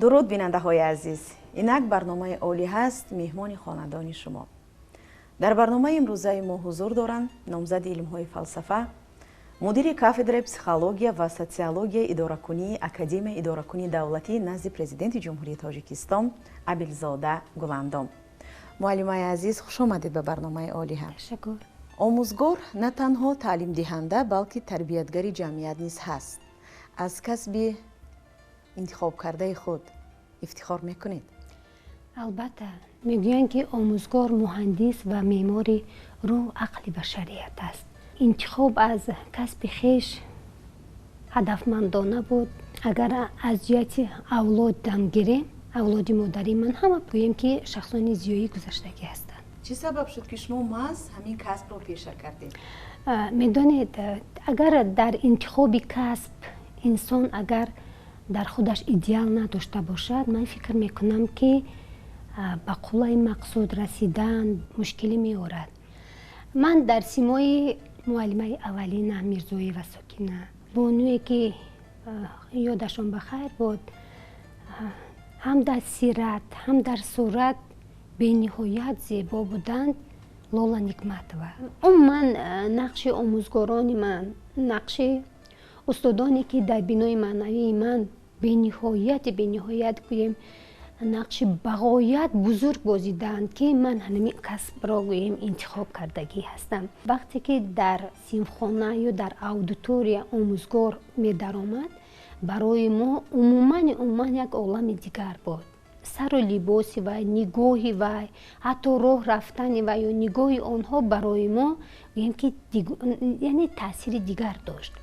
дуруд бинандаҳои азиз, инак барномаи олӣ ҳаст, меҳмони хонадони шумо. дар барномаи имрӯзаи мо ҳузур доранд номзади илмҳои фалсафа, мудири кафедраи психология ва социология идоракунии академияи идоракунии давлатӣ назди президенти ҷумҳурии Тоҷикистон Абилзода Гуландом. муаллимаи азиз, хуш омадед ба барномаи олиҳа. Ташаккур. омӯзгор на танҳо таълимдиҳанда, балки тарбиятгари ҷамъият низ ҳаст. аз касби интихобкардаи худ ифтихор мекунед? албатта, мегӯянд ки омӯзгор муҳандис ва меъмори рӯҳ ақли башарият аст. интихоб аз касби хеш ҳадафмандона буд. агар аз ҷиҳати авлодам гирем, авлоди модари ман ҳама гӯем ки шахсони зиёи гузаштагӣ ҳастанд. чӣ сабаб шуд ки шумо маҳз ҳамин касбро пеша кардед? медонед, агар дар интихоби касб инсон агар дар худаш идеал надошта бошад, ман фикр мекунам ки ба қуллаи мақсуд расидан мушкилӣ меорад. ман дар симои муаллимаи аввалина Мирзоева Сокина бонуе ки ёдашон ба хайр бод, ҳам дар сират, ҳам дар сурат бениҳоят зебо буданд, Лола Никматова. Умуман нақши омӯзгорони ман, нақши устодоне ки дар бинои маънавии ман бениҳоят гӯем нақши бағоят бузург бозиданд, ки ман ҳамин касбро гӯем интихоб кардагӣ ҳастам. вақте ки дар симхона ё дар аудитория омӯзгор медаромад, барои мо умуман як олами дигар буд. сару либоси вай, нигоҳи вай, ҳатто роҳ рафтани вай ё нигоҳи онҳо барои мо гӯем ки яъне таъсири дигар дошт.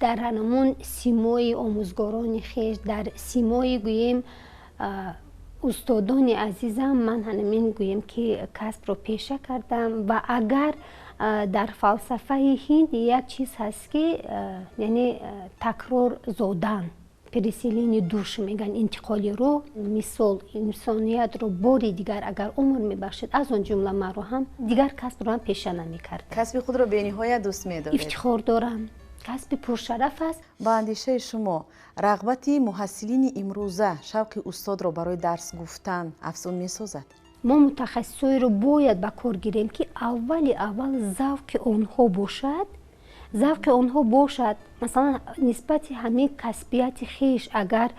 дар ҳамон симои омӯзгорони хеш, дар симои гӯем устодони азизам, ман ҳанамин гӯем ки касбро пеша кардам. ва агар дар фалсафаи ҳинд як чиз ҳаст ки яъне такрор зодан, переселени душ меган, интиқоли рӯҳ, мисол инсониятро бори дигар агар умр мебахшед, аз он ҷумла маро ҳам дигар касбро ҳам пеша намекардам. касби худро бениҳоят дӯст медоред? ифтихор дорам. касби пуршараф аст. ба андешаи шумо рағбати муҳассилини имрӯза шавқи устодро барои дарс гуфтан афзун месозад? мо мутахассисоеро бояд ба кор гирем ки аввал завқи онҳо бошад. завқи онҳо бошад. масалан нисбати ҳамин касбияти хеш агар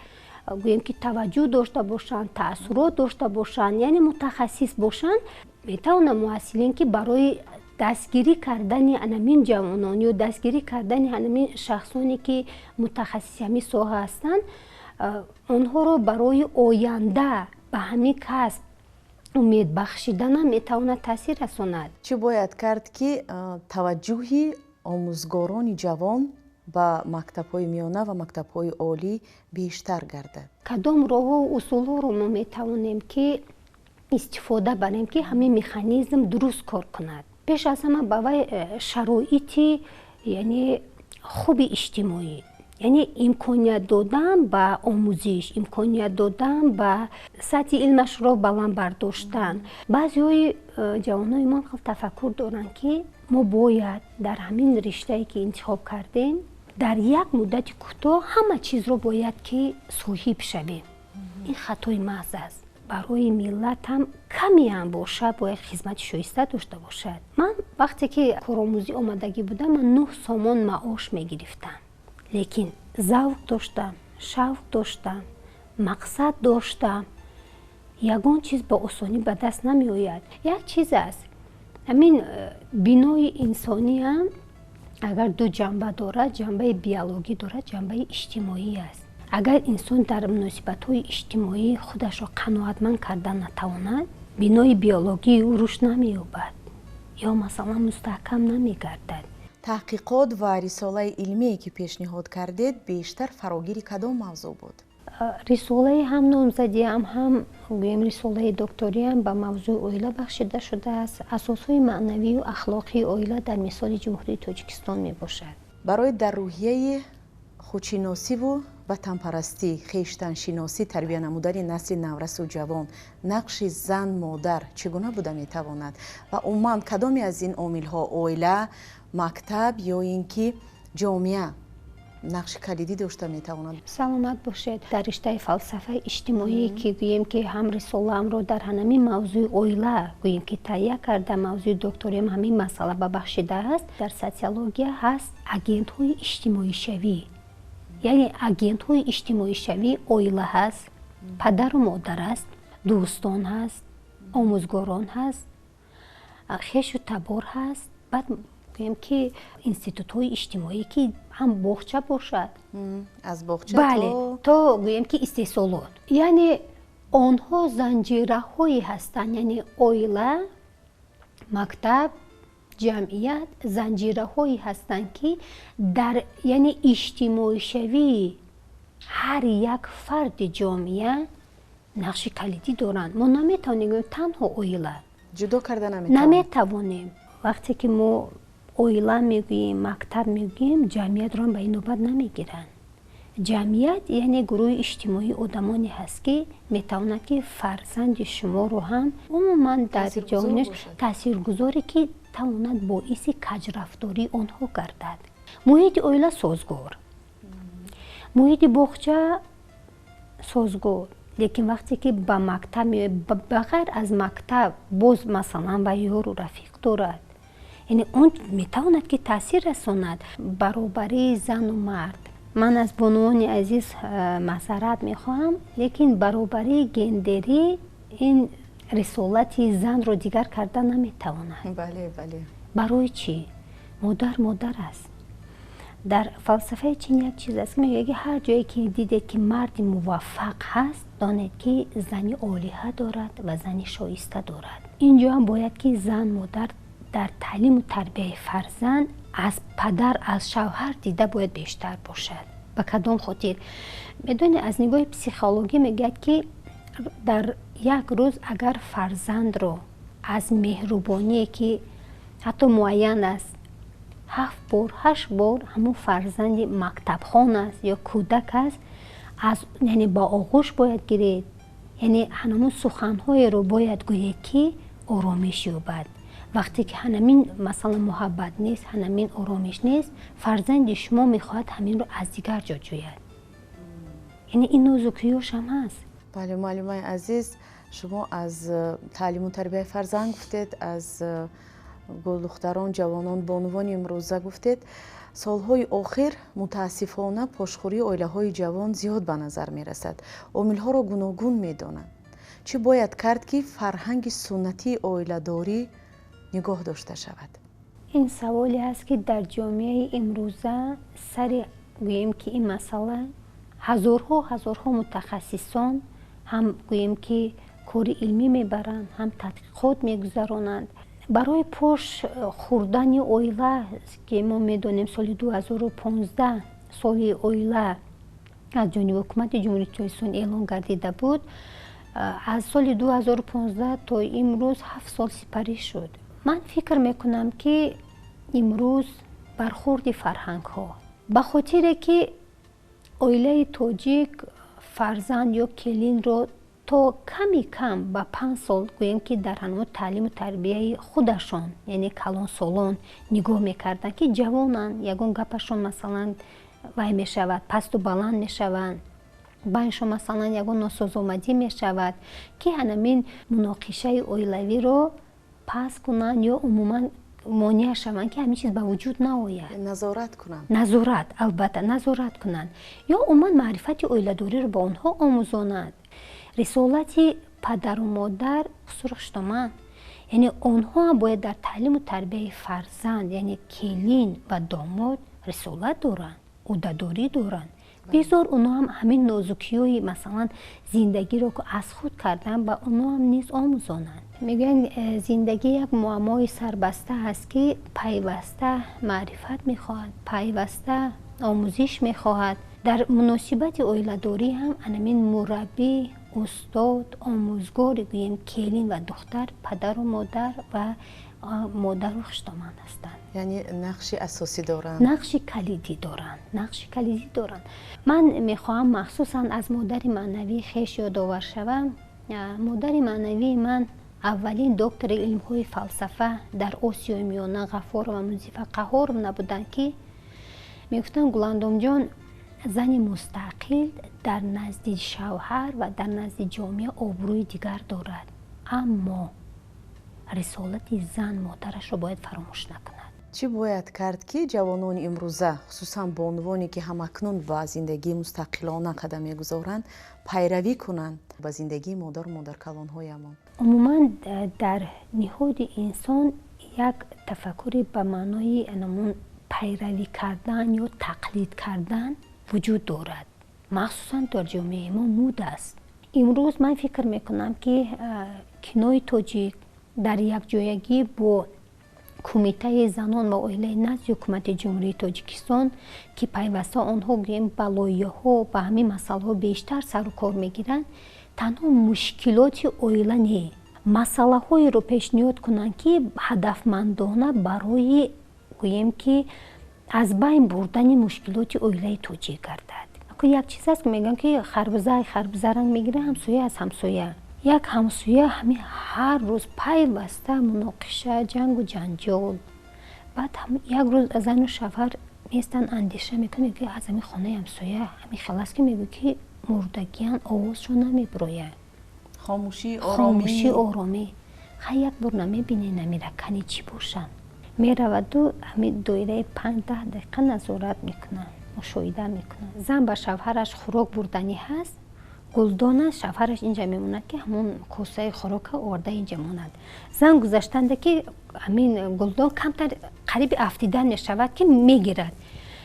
гӯем ки таваҷҷӯҳ дошта бошанд, таассурот дошта бошанд, яъне мутахассис бошанд, метавонанд муҳассилин ки барои дастгирӣ кардани анамин ҷавонон ё дастгирӣ кардани анамин шахсоне ки мутахассиси ҳамин соҳа ҳастанд, онҳоро барои оянда ба ҳамин касб умед бахшиданам метавонад таъсир расонад. чӣ бояд кард ки таваҷҷӯҳи омӯзгорони ҷавон ба мактабҳои миёна ва мактабҳои олӣ бештар гардад? кадом роҳҳо усулҳоро мо метавонем ки истифода барем ки ҳамин механизм дуруст кор кунад? пеш аз ҳама ба вай шароити яъне хуби иҷтимоӣ, яъне имконият додан ба омӯзиш, имконият додан ба сатҳи илмашро баланд бардоштан. баъзеҳои ҷавонҳои мо хел тафаккур доранд ки мо бояд дар ҳамин риштае ки интихоб кардем, дар як муддати кӯтоҳ ҳама чизро бояд ки соҳиб шавем. ин хатои маҳз аст. барои миллат ҳам каме ҳам бошад, бояд хизмати шоиста дошта бошад. ман вақте ки коромӯзӣ омадагӣ будам, ман 9 сомон маош мегирифтам. лекин завқ доштам, шавқ доштам, мақсад доштам. ягон чиз ба осонӣ ба даст намеояд. як чиз аст, ҳамин бинои инсониам агар ду ҷанба дорад, ҷанбаи биологӣ дорад, ҷанбаи иҷтимоӣ аст. агар инсон дар муносибатҳои иҷтимоӣ худашро қаноатманд карда натавонад, бинои биологии ӯ рушд намеёбад ё масалан мустаҳкам намегардад. таҳқиқот ва рисолаи илмие ки пешниҳод кардед бештар фарогири кадом мавзӯъ буд? рисолаи ҳам номзадиам, ҳам гӯем рисолаи докториам ба мавзӯи оила бахшида шудааст. асосҳои маънавию ахлоқии оила дар мисоли ҷумҳурии Тоҷикистон мебошад. барои дар рӯҳияи худшиносиву ватанпарастӣ, хештаншиносӣ тарбия намудани насли наврасу ҷавон, нақши зан модар чигуна буда метавонад ва умуман кадоме аз ин омилҳо, оила, мактаб ё ин ки ҷомеа нақши калидӣ дошта метавонад? саломат бошед. дар риштаи фалсафаи иҷтимоӣ ки гӯем ки ҳам рисолаамро дар ҳамин мавзӯи оила гӯем ки таҳия карда мавзӯи докториям ҳамин масъала ба бахшидааст, дар социология ҳаст агентҳои иҷтимоишавӣ. яъне агентҳои иҷтимоишавӣ оила ҳаст, падару модар аст, дӯстон ҳаст, омӯзгорон ҳаст, хешу табор ҳаст. баъд гӯем ки институтҳои иҷтимоӣ ки ҳам боғча бошад, аз боғча бале то гӯем ки истеҳсолот, яъне онҳо занҷираҳое ҳастанд. яъне оила, мактаб, ҷамъият занҷираҳое ҳастанд ки дар яъне иҷтимоишавии ҳар як фарди ҷомеа нақши калидӣ доранд. мо наметавонем танҳо оила ҷудо карда наметавонем. наметавонем. вақте ки мо оила мегӯем, мактаб мегӯем, ҷамъиятро ба ин нобат намегиранд. ҷамъият яъне гурӯҳи иҷтимоии одамоне ҳаст ки метавонад ки фарзанди шуморо ҳам умуман дар ҷомеа таъсиргузоре ки тавонад боиси каҷрафтории онҳо гардад. муҳити оила созгор, муҳити боғча созгор. лекин вақте ки ба мактаб меояд, ба ғайр аз мактаб боз масалан ба ёру рафиқ дорад, яъне он метавонад ки таъсир расонад. баробарии зану мард, ман аз бонувони азиз маъзарат мехоҳам, лекин баробарии гендерӣ ин рисолати занро дигар карда наметавонад. бале бале. барои чӣ? модар аст. дар фалсафаи чин як чиз аст ки мегӯяд ки ҳар ҷое ки дидед ки марди муваффақ ҳаст, донед ки зани олиҳа дорад ва зани шоиста дорад. инҷо ҳам бояд ки зан модар дар таълиму тарбияи фарзанд аз падар, аз шавҳар дида бояд бештар бошад. ба кадом хотир? медонед аз нигоҳи психологӣ мегӯяд ки дар як рӯз агар фарзандро аз меҳрубоние ки ҳатто муайян аст 7 бор 8 бор ҳамун фарзанди мактабхон аст ё кӯдак аст, аз яъне ба оғӯш бояд гиред, яъне ҳанамун суханҳоеро бояд гӯед ки оромиш ёбад. вақте ки ҳанамин масалан муҳаббат нест, ҳанамин оромиш нест, фарзанди шумо мехоҳад ҳаминро аз дигар ҷо ҷӯяд. яъне ин нозукиёш ҳам ҳаст. бале муаллимаи азиз, шумо аз таълиму тарбияи фарзанд гуфтед, аз гулдухтарон, ҷавонон, бонувони имрӯза гуфтед. солҳои охир мутаассифона пошхӯрии оилаҳои ҷавон зиёд ба назар мерасад. омилҳоро гуногун медонанд. чӣ бояд кард ки фарҳанги суннатии оиладорӣ нигоҳ дошта шавад? ин саволе аст ки дар ҷомеаи имрӯза сари гӯем ки ин масъала ҳазорҳо мутахассисон ҳам гӯем ки кори илмӣ мебаранд, ҳам тадқиқот мегузаронанд. барои пош хӯрдани оила ки мо медонем соли 2015 соли оила аз ҷониби ҳукумати ҷумҳурии ҷоҳистон эълон гардида буд, аз соли 2015 то имрӯз 7 сол сипарӣ шуд. ман фикр мекунам ки имрӯз бархӯрди фарҳангҳо ба хотире ки оилаи тоҷик фарзанд ё келинро то ками кам ба 5 сол гӯем ки дар ҳанамун таълиму тарбияи худашон, яъне калонсолон нигоҳ мекарданд ки ҷавонанд, ягон гапашон масалан вай мешавад, пасту баланд мешаванд, байншон масалан ягон носозомадӣ мешавад ки ҳанамин муноқишаи оилавиро пас кунанд ё умуман монеа шаванд ки ҳамин чиз ба вуҷуд наояд. назорат кунанд. назорат, албатта назорат кунанд ё умуман маърифати оиладориро ба онҳо омӯзонанд. рисолати падару модар сурхштоманд, яъне онҳо ҳам бояд дар таълиму тарбияи фарзанд, яъне келин ва домод рисолат доранд, ӯҳдадорӣ доранд. бизор онҳо ҳам ҳамин нозукиёи масалан зиндагиро аз худ кардан ба онҳо ҳам низ омӯзонанд. мегӯянд зиндагӣ як муаммои сарбаста ҳаст ки пайваста маърифат мехоҳад, пайваста омӯзиш мехоҳад. дар муносибати оиладорӣ ҳам анамин мураббӣ, устод, омӯзгори гӯем келин ва духтар падару модар ва модару хуштоманд ҳастанд. яъне нақши асосӣ доранд. нақши калидӣ доранд. ман мехоҳам махсусан аз модари маънавӣ хеш ёдовар шавам. модари маънавии ман аввалин доктори илмҳои фалсафа дар осиёи миёна ғаффорова Мунзифа Қаҳҳоровна буданд ки میگفتن گلندام جان زن مستقل در نزد شوهر و در نزد جامعه آبروی دیگر دارد، اما رسالت زن مادرش را باید فراموش نکند. چی باید کرد که جوانان امروزه خصوصا به عنوانی که همکنون به زندگی مستقلانه قدم میگذارند پیروی کنند به زندگی مادر و مادرکلان‌هایمان؟ عموما در نهاد انسان یک تفکری به معنای انمون پیروی کردن یا تقلید کردن وجود دارد، مخصوصا در جامعه ما مود است. امروز من فکر میکنم که کینوی تاجیک در یک جایگی با کمیته زنان و اویله نزد حکومت جمهوری تاجیکستان که پیوسته آنها گویم بلایی‌ها و به همین مسائل بیشتر سر و کار میگیرند، تنها مشکلات اویله نه، مسئله هایی رو پیشنهاد کنند که هدفمندانه برای گویم که از بین بردن مشکلات اویله توجیه گردد. یک چیز است که میگن که خربزه رنگ میگیره همسایه از همسایه. یک همسایه همین هر روز پیوسته مناقشه، جنگ و جنجال. بعد یک روز زن و شوهر میستن اندیشه میکنه که از همین خانه همسایه همین خلاص که میگه که مردگیان آوازشون نمیبروید. خاموشی آرامی. یک بار نمیبینه نمیره کنی چی باشن. میرود و همین دایره 5-10 دقیقه نظارت میکنن، مشاهده میکنن. زن با شوهرش خوراک بردنی هست، گلدانه شوهرش اینجا میموند که همون کوسه خوراک آورده اینجا موند. زن گذاشتنده که همین گلدان کمتر قریب افتیدن میشود که میگیرد.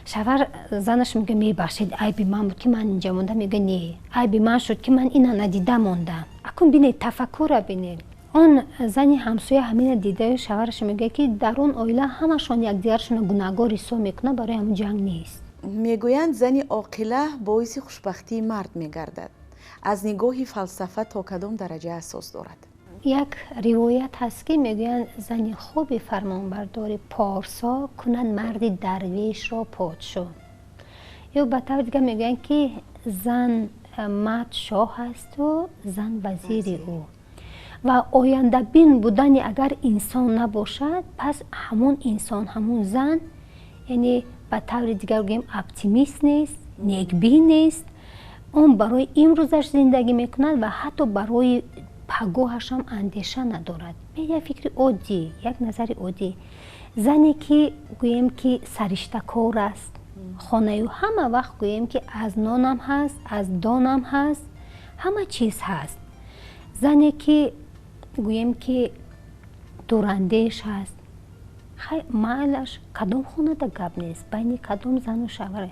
شوهر زنش میگه میبخشید عیبی من بود که من اینجا موندم، میگه نه عیبی من شد که من اینا ندیده موندم. اکن بینید تفکر بینید. اون زنی همسایه همین دیده شوهرش میگه که در اون عائله همشون یک دیگرشون گناهکار حساب میکنه، برای همون جنگ نیست. میگویند زنی عاقله باعث خوشبختی مرد میگردد. از نگاه فلسفه تا کدام درجه اساس دارد؟ یک روایت هست که میگویند زن خوب فرمانبردار پارسا کنند مرد درویش را پادشاه. یا به طور دیگه میگویند که زن مرد شاه است و زن وزیر او. و آینده بین بودن اگر انسان نباشد، پس همون انسان همون زن یعنی به طور دیگر بگیم اپتیمیست نیست، نیکبین نیست. اون برای امروزش زندگی میکند و حتی برای پگاهش هم اندیشه ندارد. یک فکر عادی، یک نظر عادی. زنی که گوییم که سرشته کار است، خانه همه وقت گوییم که از نانم هست، از دانم هست، همه چیز هست. زنی که گوییم که دوراندیش هست، مالش کدام خانه دا گپ نیست، بین کدام زن و شوهر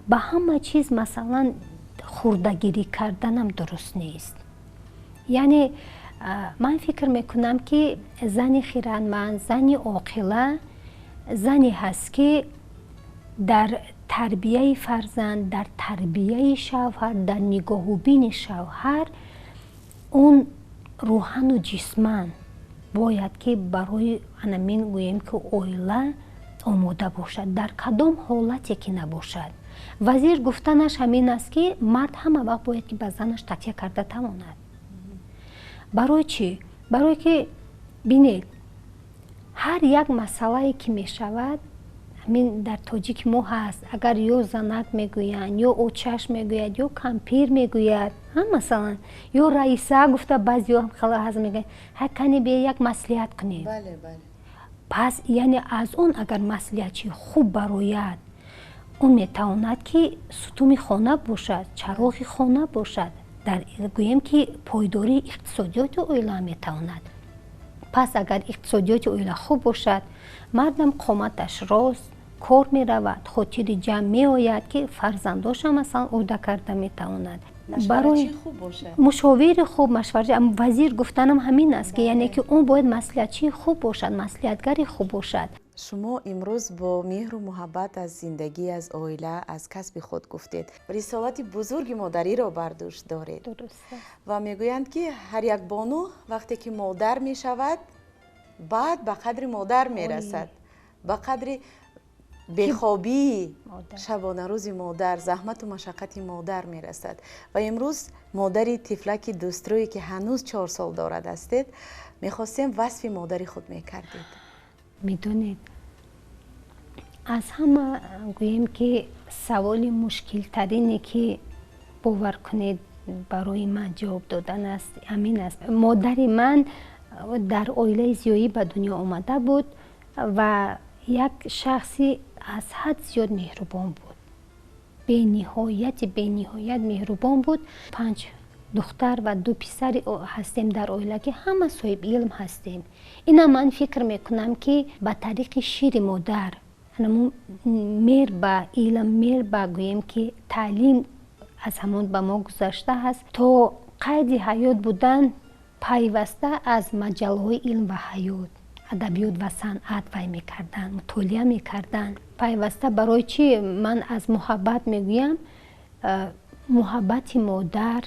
به همه چیز مثلا خوردگیری کردنم درست نیست. یعنی من فکر میکنم که زن خیرانمند، زن عاقله زنی هست که در تربیه فرزند، در تربیه شوهر، در نگاه و بین شوهر اون روحان و جسمان باید که برای همین گوییم که عائله آماده باشد، در کدام حالتی که نباشد. وزیر گفتنش همین است که مرد همه وقت باید که به زنش تکیه کرده تماند. برای چی؟ برای که بینید هر یک مسئله که می شود همین در تاجیک ما هست، اگر یا زنک میگویند یا اوچش میگوید یا کمپیر میگوید، هم مثلا یا رئیسه گفته بعضی هم خلا هست میگه کنی بیا یک مصلحت کنیم. بله بله. پس یعنی از اون اگر مصلحتی خوب برآید، اون میتواند که ستون خانه باشد، چراغ خانه باشد، در گویم که پایداری اقتصادیات عائله میتواند. پس اگر اقتصادیات عائله خوب باشد، مردم قامتش راست کار می رود، خاطر جمع می آید که فرزنداش هم مثلا عهده کرده می تواند. برای خوب باشه. مشاور خوب، مشورت وزیر گفتنم همین است که یعنی که اون باید مصلحتچی خوب باشد، مصلحتگری خوب باشد. شما امروز با مهر و محبت از زندگی، از عائله، از کسب خود گفتید. رسالت بزرگ مادری را بر دوش دارید. درسته. و میگویند که هر یک بانو وقتی که مادر می شود، بعد به قدر مادر می رسد. به قدر بیخوابی شبانه روز مادر، زحمت و مشقت مادر می رسد. و امروز مادری طفلک دوسترویی که هنوز 4 سال دارد هستید، میخواستیم وصف مادری خود میکردید. میدونید аз ҳама гӯем ки саволи мушкилтарине ки бовар кунед барои ман ҷавоб додан аст ҳамин аст. Модари ман дар оилаи зиёӣ ба дунё омада буд ва як шахси аз ҳад зиёд меҳрубон буд. бениҳоят меҳрубон буд. 5 духтар ва 2 писари ҳастем дар оила ки ҳама соҳиби илм ҳастем. ина ман фикр мекунам ки ба тариқи шири модар мер ба илм, мер ба гӯем ки таълим аз ҳамон ба мо гузашта ҳаст. То қайди ҳаёт будан пайваста аз маҷалҳои илм ва ҳаёт, адабиёт ва санъат вай мекардан, мутолиа мекардан. Пайваста барои чӣ ман аз муҳаббат мегӯям? муҳаббати модар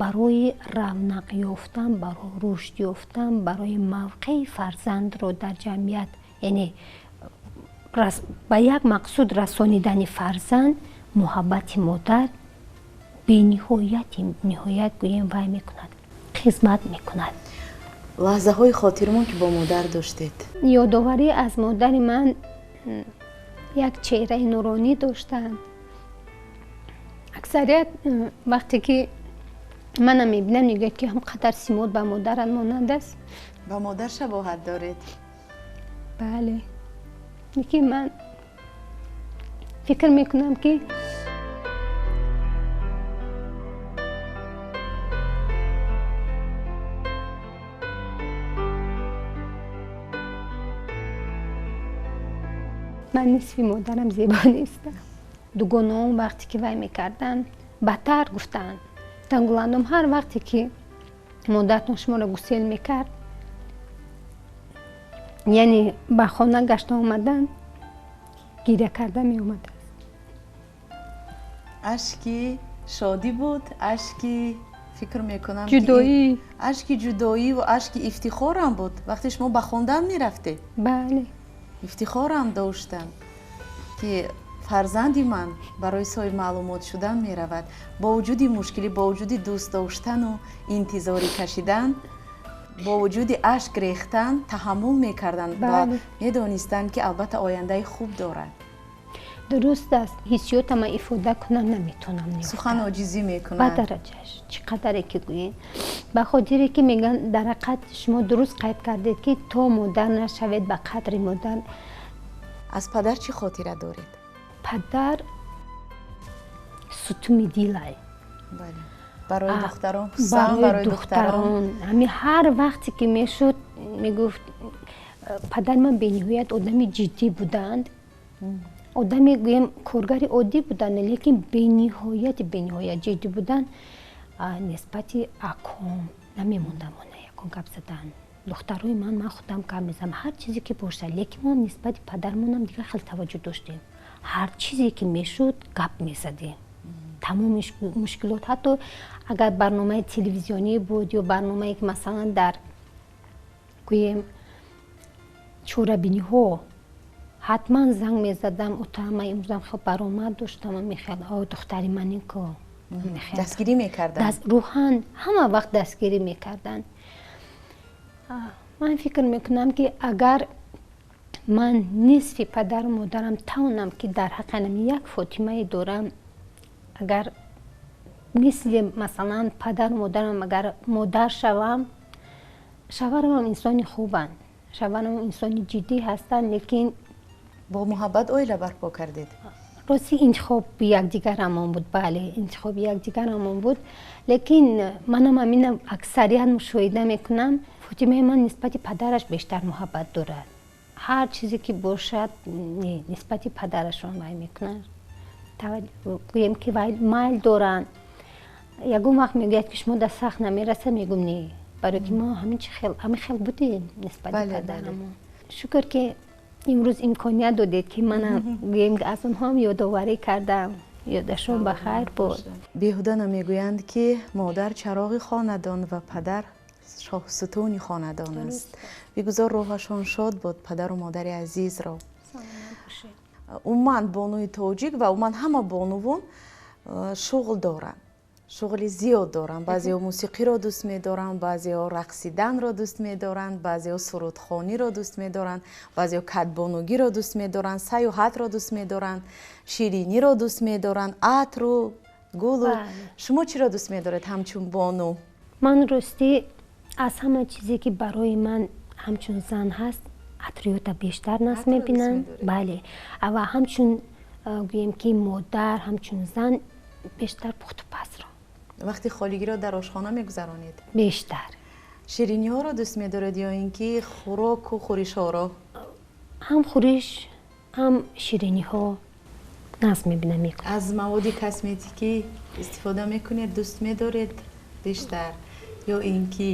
барои равнақ ёфтан, барои рушд ёфтан, барои мавқеи фарзандро дар ҷамъият, яъне ба як мақсуд расонидани фарзанд, муҳаббати модар бениҳоят гӯем вай мекунад, хизмат мекунад. лаҳзаҳои хотирмон ки бо модар доштед? ёдоварӣ аз модари ман як чеҳраи нуронӣ доштанд. аксарият вақте ки манам мебинам мегӯяд ки ҳам қадар симод ба модарат монанд аст. ба модар шабоҳат доред? бале, лекин ман фикр мекунам ки ман нисфи модарам зебо нестам. дугонаам вақте ки вай мекарданд бадтар гуфтанд. тангуландам ҳар вақте ки модаратон шуморо гусел мекард, яъне ба хона гашта омадан гиря карда меомадааст. ашки шодӣ буд, ашки фикр мекунам ҷудоӣ, ашки ҷудоӣ ва ашки ифтихорам буд. вақте шумо ба хондан мерафтед, бале, ифтихорам доштанд ки фарзанди ман барои соҳиб маълумот шудан меравад. бо вуҷуди мушкилӣ, бо вуҷуди дӯст доштану интизорӣ кашидан, бо вуҷуди ашк рехтан таҳаммул мекарданд ва медонистанд ки албатта ояндаи хуб дорад. дуруст аст. ҳиссиётама ифода кунам наметонам. сухан оҷизӣ мекунад. ба дараҷааш чӣ қадаре ки гӯем, ба хотире ки мегӯян дар ҳақиқат шумо дуруст қайд кардед ки то модар нашавед ба қадри модар. аз падар чӣ хотира доред? падар сутуми дилай. бале, барои духтарон, хусусан барои духтарон. ҳамин ҳар вақте ки мешуд мегуфт. падар ман бениҳоят одами ҷиддӣ буданд. одами гӯем коргари оддӣ буданд, лекин бениҳоят ҷиддӣ буданд. нисбати аком намемондам она ягон гап задан. духтарои ман худам гап мезанам ҳар чизе ки бошад, лекин мо нисбати падармонам дигар хеле таваҷҷӯҳ доштем. ҳар чизе ки мешуд гап мезадем. тамом мушкилот, ҳатто агар барномаи телевизионӣ буд ё барномае ки масалан дар гӯем чорабиниҳо, ҳатман занг мезадам. отама имрӯзам хел баромад доштам, мехел духтари манин ко дастгирӣ мекарданд. рӯҳан ҳама вақт дастгирӣ мекарданд. ман фикр мекунам ки агар ман нисфи падару модарам тавонам ки дар ҳаққи як фотимае дорам, агар мисли масалан падару модарам агар модар шавам, шаварам инсони хубанд, шаварам инсони ҷиддӣ ҳастанд, лекин бо муҳаббат оила барпо кардед. рости интихоби якдигарамон буд. бале, интихоби якдигарамон буд, лекин манам ҳамина аксарият мушоҳида мекунам. фотимаи ман нисбати падараш бештар муҳаббат дорад. ҳар чизе ки бошад нисбати падарашон вай мекунад. гӯем ки вай майл доранд. ягон вақт мегӯяд ки шумо дар сахт намерасад, мегӯм не, барои ки мо ҳамин хел будем нисбати падарамон. шукр ки имрӯз имконият додед ки манам гӯем аз онҳоам ёдоварӣ кардам. ёдашон ба хайр буд. беҳуда намегӯянд ки модар чароғи хонадон ва падар шоҳсутуни хонадон аст. бигузор рӯҳашон шод буд падару модари азизро. умуман бонуи тоҷик ва умуман ҳама бонувон шуғл доранд. шуғли зиёд доранд. баъзеҳо мусиқиро дӯст медоранд, баъзеҳо рақсиданро дӯст медоранд, баъзеҳо сурудхониро дӯст медоранд, баъзеҳо кадбонугиро дӯст медоранд, саёҳатро дӯст медоранд, шириниро дӯст медоранд, атру гулу. шумо чиро дӯст медоред ҳамчун бону? ман ростӣ аз ҳама чизе ки барои ман ҳамчун зан ҳаст атрёта бештар насб мебинам. бале, ва ҳамчун гӯем ки модар, ҳамчун зан бештар пухтупазро. вақти холигиро дар ошхона мегузаронед? бештар. шириниҳоро дӯст медоред ё ин ки хӯроку хӯришҳоро? ҳам хӯриш, ҳам шириниҳо насб мебинам. аз маводи косметикӣ истифода мекунед, дӯст медоред бештар ё ин ки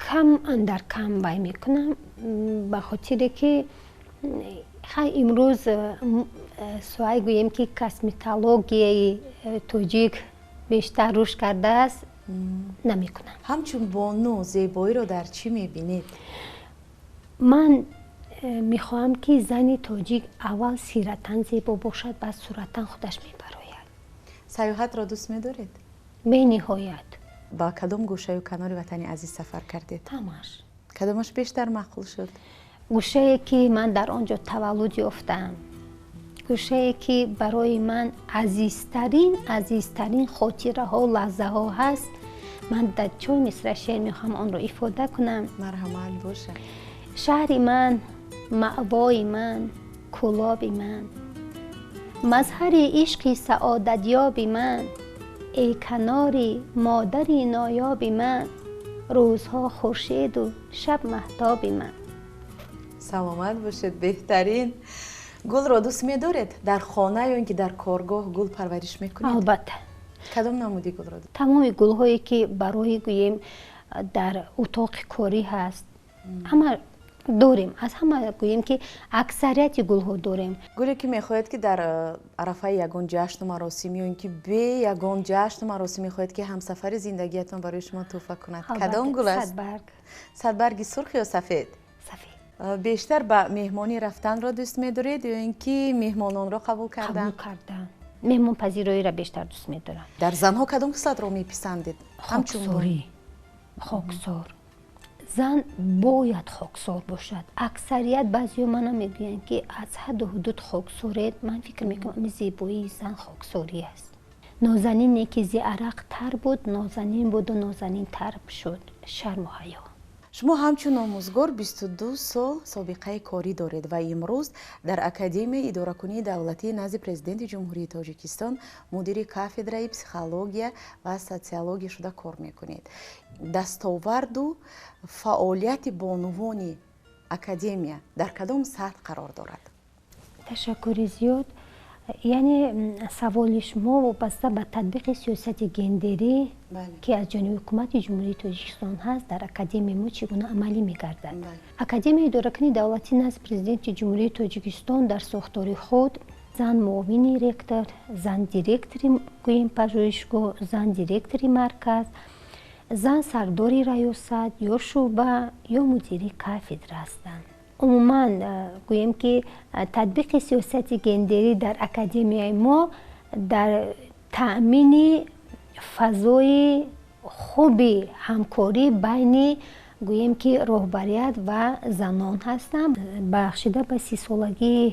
кам андар кам вай мекунам, ба хотире ки хай имрӯз соҳаи гӯем ки косметологияи тоҷик бештар рушд кардааст, намекунам. ҳамчун бону зебоиро дар чӣ мебинед? ман мехоҳам ки зани тоҷик аввал сиратан зебо бошад, баъд суратан худаш мебарояд. саёҳатро дӯст медоред? бениҳоят. ба кадом гӯшаю канори ватани азиз сафар кардед? ҳамаш. кадомаш бештар маъқул шуд? гӯшае ки ман дар он ҷо таваллуд ёфтам, гӯшае ки барои ман азизтарин хотираҳо, лаҳзаҳо ҳаст. ман дар чор мисра шеър мехоҳам онро ифода кунам. марҳамат боша. шаҳри ман, маъвои ман, кӯлоби ман, мазҳари ишқи саодатёби ман, эй канори модари ноёби ман, рӯзҳо хуршеду шаб маҳтоби ман. саломат бошед. беҳтарин. гулро дӯст медоред? дар хона ё ин ки дар коргоҳ гул парвариш мекунед? албатта. кадом намуди гулро? тамоми гулҳое ки барои гӯем дар утоқи корӣ ҳаст, ҳама дорем. аз ҳама гӯем ки аксарияти гулҳо дорем. гуле ки мехоҳед ки дар арафаи ягон ҷашну маросим ё ин ки бе ягон ҷашну маросим мехоҳед ки ҳамсафари зиндагиятон барои шумо тӯҳфа кунад. кадом гул аст? садбарг. садбарги сурх ё сафед? сафед. бештар ба меҳмонӣ рафтанро дӯст медоред ё ин ки меҳмононро қабул кардан? қабул кардан. меҳмонпазироиро бештар дӯст медорам. дар занҳо кадом хислатро меписандед? хоксорӣ. хоксор. зан бояд хоксор бошад. аксарият баъзеҳо мана мегӯянд ки аз ҳадду ҳудуд хоксоред. ман фикр мекунам ин зебоии зан хоксорӣ аст. нозанине ки зи арақтар буд, нозанин буду нозанинтар шуд. шарму ҳаё. шумо ҳамчун омӯзгор 22 сол собиқаи корӣ доред ва имрӯз дар академияи идоракунии давлатии назди президенти ҷумҳурии тоҷикистон мудири кафедраи психология ва социология шуда кор мекунед. дастоварду фаъолияти бонувони академия дар кадом сатҳ қарор дорад? ташаккури зиёд. яъне саволи шумо вобаста ба татбиқи сиёсати гендерӣ ки аз ҷониби ҳукумати ҷумҳурии тоҷикистон ҳаст, дар академияи мо чӣ гуна амалӣ мегардад? академияи идоракунии давлатии назди президенти ҷумҳурии тоҷикистон дар сохтори худ зан муовини ректор, зан директори гӯем пажӯҳишгоҳ, зан директори марказ, зан сардори раёсат ё шуъба ё мудири кафедра ҳастанд. умуман гӯем ки татбиқи сиёсати гендерӣ дар академияи мо дар таъмини фазои хуби ҳамкорӣ байни гӯем ки роҳбарият ва занон ҳастанд. бахшида ба 30-солагии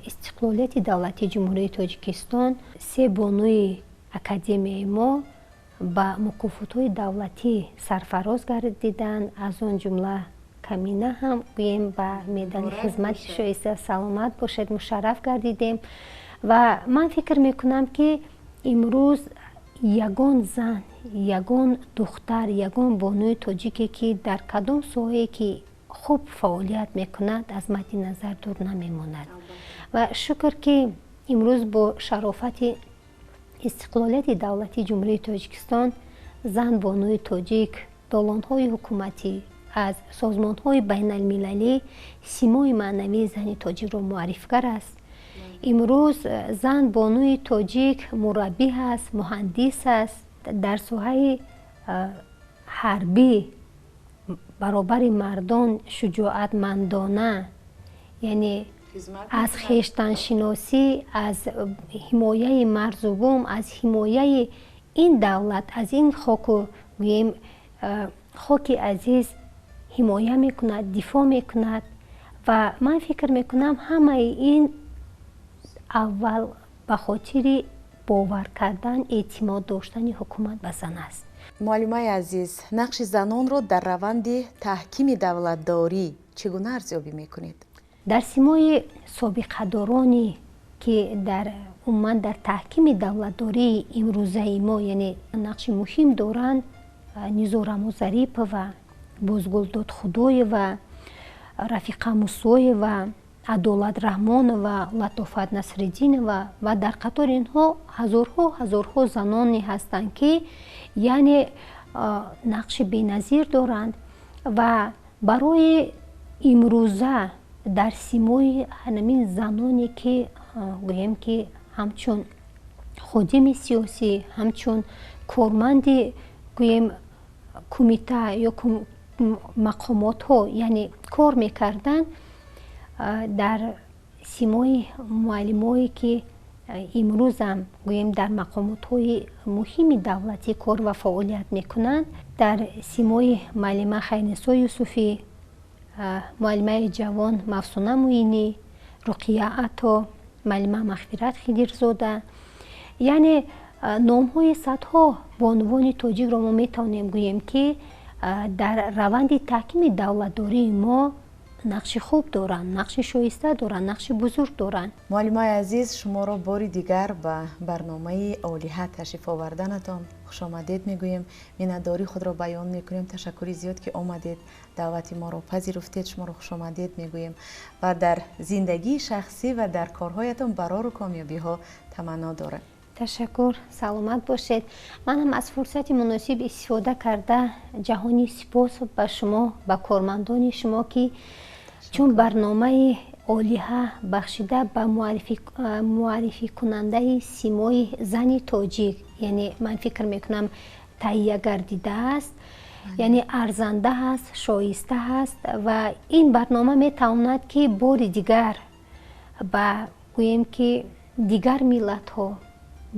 истиқлолияти давлатии ҷумҳурии тоҷикистон 3 бонуи академияи мо ба мукофотҳои давлатӣ сарфароз гардиданд. аз он ҷумла камина ҳам гӯем ба медали хизмати шоиста саломат бошед мушарраф гардидем. ва ман фикр мекунам ки имрӯз ягон зан, ягон духтар, ягон бонуи тоҷике ки дар кадом соҳае ки хуб фаъолият мекунад аз мадди назар дур намемонад. ва шукр ки имрӯз бо шарофати истиқлолияти давлатии ҷумҳурии тоҷикистон зан бонуи тоҷик долонҳои ҳукуматӣ аз созмонҳои байналмилалӣ симои маънавии зани тоҷикро муаррифкар аст. имрӯз зан бонуи тоҷик мураббӣ аст, муҳандис аст, дар соҳаи ҳарбӣ баробари мардон шуҷоатмандона, яъне аз хештаншиносӣ, аз ҳимояи мардзубум, аз ҳимояи این دولت از این خاک گوییم خاک عزیز حمایه میکند، دفاع میکند و من فکر میکنم همه این اول به خاطر باور کردن، اعتماد داشتن حکومت به زن است. معلمای عزیز، نقش زنان رو در روند تحکیم دولتداری چگونه ارزیابی میکنید؟ در سیمای سابقه دارانی که در عموما در تحکیم دولتداری امروزه ما یعنی نقش مهم دارند، نیزو ظریف و بازگل دادخدای و رفیقه موسوی و عدالت رحمان و لطافت نصرالدین و در قطار اینها هزارها زنانی هستند که یعنی نقش بی‌نظیر دارند و برای امروزه در سیمای همین زنانی که گوییم که همچون خادم سیاسی، همچون کارمند گوییم کمیته یا مقامات ها یعنی کار میکردن، در سیمای معلمایی که امروز هم گوییم در مقامات های مهم دولتی کار و فعالیت میکنند، در سیمای معلمه خیرنسا یوسفی، معلمه جوان مفسونه موینی، رقیه عطا، معلمه مغفرت خیدرزاده، یعنی نام های صدها بانوان تاجیک را ما میتوانیم گوییم که در روند تحکیم دولتداری ما نقش خوب دارند، نقش شایسته دارند، نقش بزرگ دارند. معلمای عزیز، شما را باری دیگر به برنامه اولیه تشریف آوردنتان خوش آمدید میگوییم. میnnتداری خود را بیان میکنیم. تشکری زیاد که آمدید، دعوت ما را پذیرفتید. شما را خوش آمدید میگوییم و در زندگی شخصی و در کارهایتان برار و کامیابی ها تمنا داره. تشکر، سلامت باشید. من هم از فرصت مناسب استفاده کرده جهانی سپاس به شما، به کارمندان شما که چون برنامه اولیه بخشیده به معرفی کننده سیمای زن تاجیک، یعنی من فکر میکنم تهیه گردیده است، یعنی ارزنده است، شایسته است و این برنامه میتواند که بار دیگر به گوییم که دیگر ملت ها،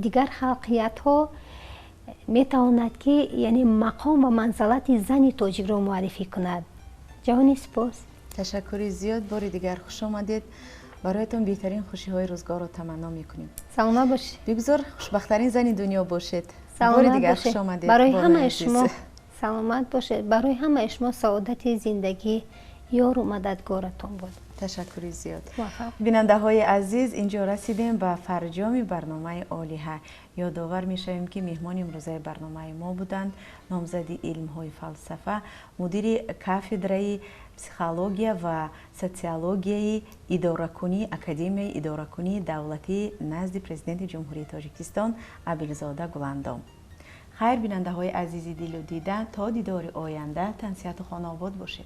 دیگر خلقیت ها میتواند که یعنی مقام و منزلت زن تاجیک را معرفی کند. جهانی سپاس. تشکری زیاد، بار دیگر خوش آمدید. برایتون بهترین خوشی های روزگار رو تمنا میکنیم. سلامت باشید. بگذار خوشبخترین زن دنیا باشید. بار دیگر خوش آمدید. برای همه شما سلامت باشید. برای همه شما سعادت زندگی یار و مددگارتون بود. تشکری زیاد. موفق. بیننده های عزیز، اینجا رسیدیم به فرجام برنامه اولیه. یادآور میشویم که مهمان امروزه برنامه ما بودند نامزد علم های فلسفه، مدیر کافدره پسیخولوژیا و سوسیولوژیای اداره‌کنی اکادمی اداره‌کنی دولتی نزد پرزیدنت جمهوری تاجیکستان ابیلزاده گلندام. خیر بیننده های عزیزی دل و دیده، تا دیدار آینده تن صحت و خانه آباد باشید.